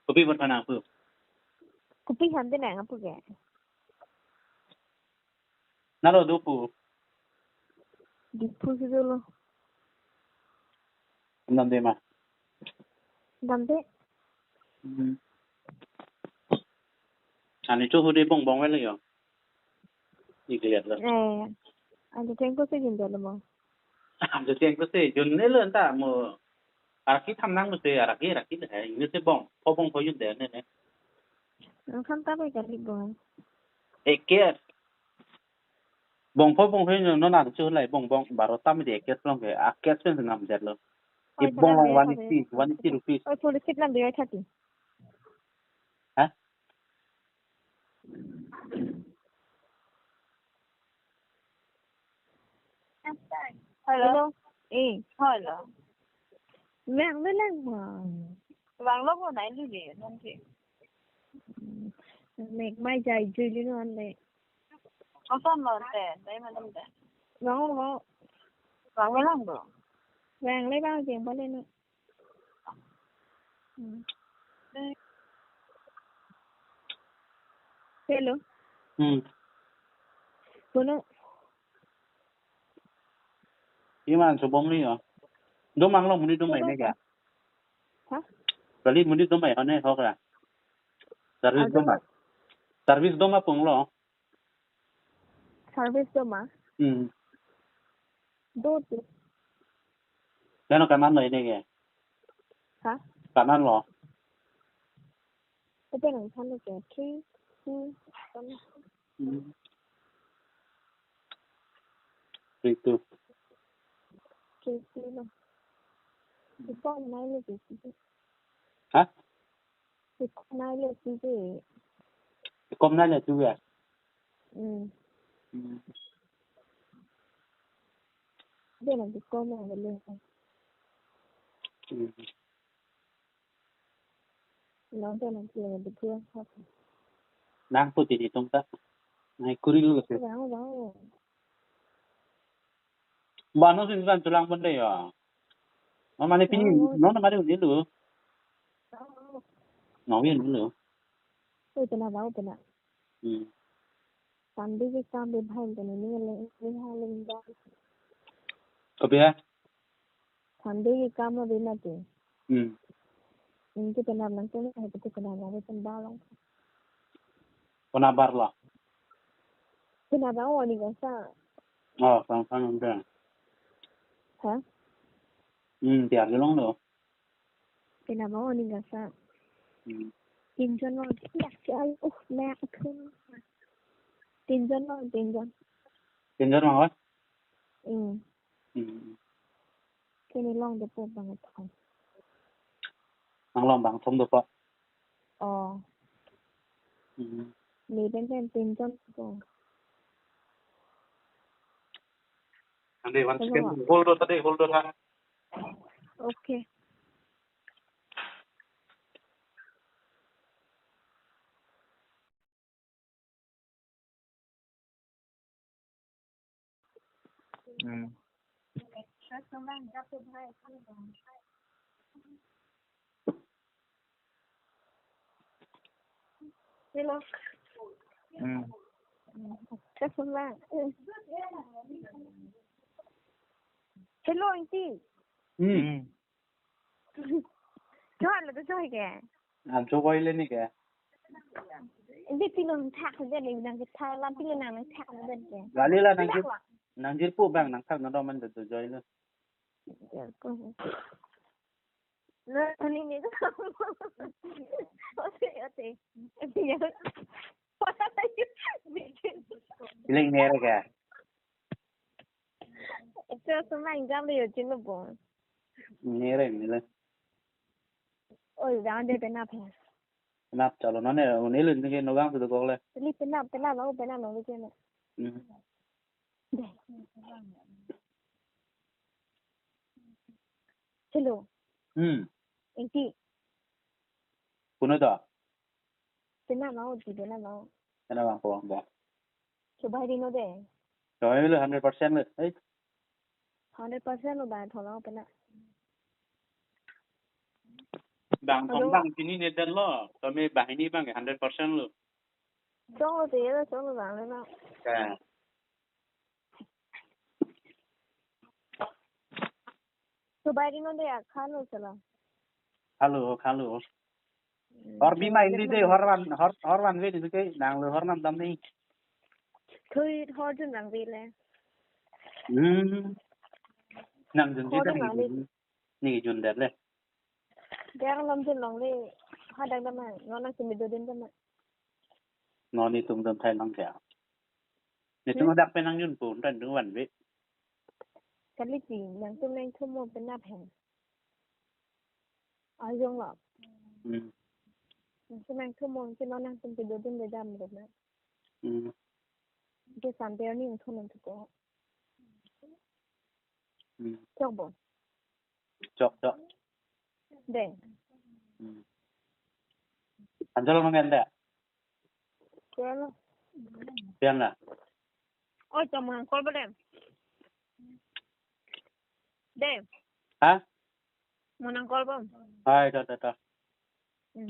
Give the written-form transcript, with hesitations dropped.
Kopi buat mana apa? Kopi hantu nang apa ke? Nalo dupu. Dipu si dulu. Nanti mah. Nanti. Ani tu hudi bong wala yo. Ikliat lah. Ada tengko se jin dalo mo. Ada tengko se jun ne le ta mo araki tham nang mo se araki le ini se bong po yun de ne. Kan ta ba ka li bong. Eket. Bong ho yun no na chu lai bong baro tam de eket long ke aket sen ngam jet lo. If bong long 180 rupees. Oi police kit lam de 30. Ha? Hello. Hello. Vang với lang mà. Vang lo ko nai lu le non che. Make my jai juli no ande. Asan lo te, dai ma dum te. Vang Vang với lang do. Vang lấy bao tiền bao lên nữa. Hello. Bueno. Iman so bong ni yo. Do mang lo muni do mai ne ga. Ha? Kali muni do mai ane ho ka. Service do ma pung lo. Service do ma. Do tu. Leno kanan lo ne ga. Ha? Kanan lo. Open ang kan ke 3 2 1. Itu. Lo. Itu nai le tu. Ha? Itu nai le tu. Kom na le tu ya. Dia nak kom na le. Long dia nak dia de pua. Nang pu ti tong ta. Nai kuri lu se. Vang. Bano sin kan tulang bende ya. Mama ni pini no na mari ni lu. No bien lu. Oi tena vao tena. Sambil ke sambil bhain tena ni le halin da. Kopi ha? Sambil ke kam be na te. Inti tena nang tena hai tu kena ga ten balong. Kona barla. Tena vao ni ga sa. Oh, sang unda. Ha? Tiar long lo. Tena vao ni ga sa. Tin cho nó nhạc chơi mẹ thương tin cho nó Tin cho nó cái này long được bộ bằng thằng long bằng thông được không mình bên tin cho nó and they once again hold on ha okay hello chắc không là hello anh chị cho anh là tôi chơi kìa anh cho quay lên đi kìa anh biết tin ông thạc rồi này nàng cái thằng làm tin nàng thạc rồi kìa gali là nàng chỉ phụ bang nàng thạc nó đâu mình được chơi nữa nó anh này nó okay lên nghe rồi kìa cho số mạng ra bây giờ trên nó bỏ nghe rồi lên ôi ra đây bên nào nạp chalo nó này uống lên cái nó gang từ từ coi lên bên nào nó cái trên này hello anh chị puno đó bên nào nó cái nào bang bang số bài đi nó để rồi là 100% rồi đấy 100% rồi bài thằng nó bên nào bang phong bang sini ne dan lo to me bahini bang 100% lo Trong rồi là trong rồi vàng lên nào. ka तो bike no दे खा लो चला khalo hor bi mai li de hor wan ve ni ke nang lo hor nam dam ni thôi thôi đừng làm gì lên nang jun ji da ni jun da le đang làm trên lòng đi hai đang làm nó đang chuẩn bị đưa đến cho mẹ no ni tum dam thai nang kya ni tum dak pe nang yun pun tan dung wan ve cái lý gì đang tung lên thu mua bên nắp hàng ở trong lọ tung lên thu mua cho nó đang chuẩn bị đưa đến để đâm được nè cái sản phẩm này thu lên thu có chọc bộ chok để anjalo no ngenda cái nó pian la ôi chồng hàng coi bên em đây ha muốn ăn coi không ai ta ừ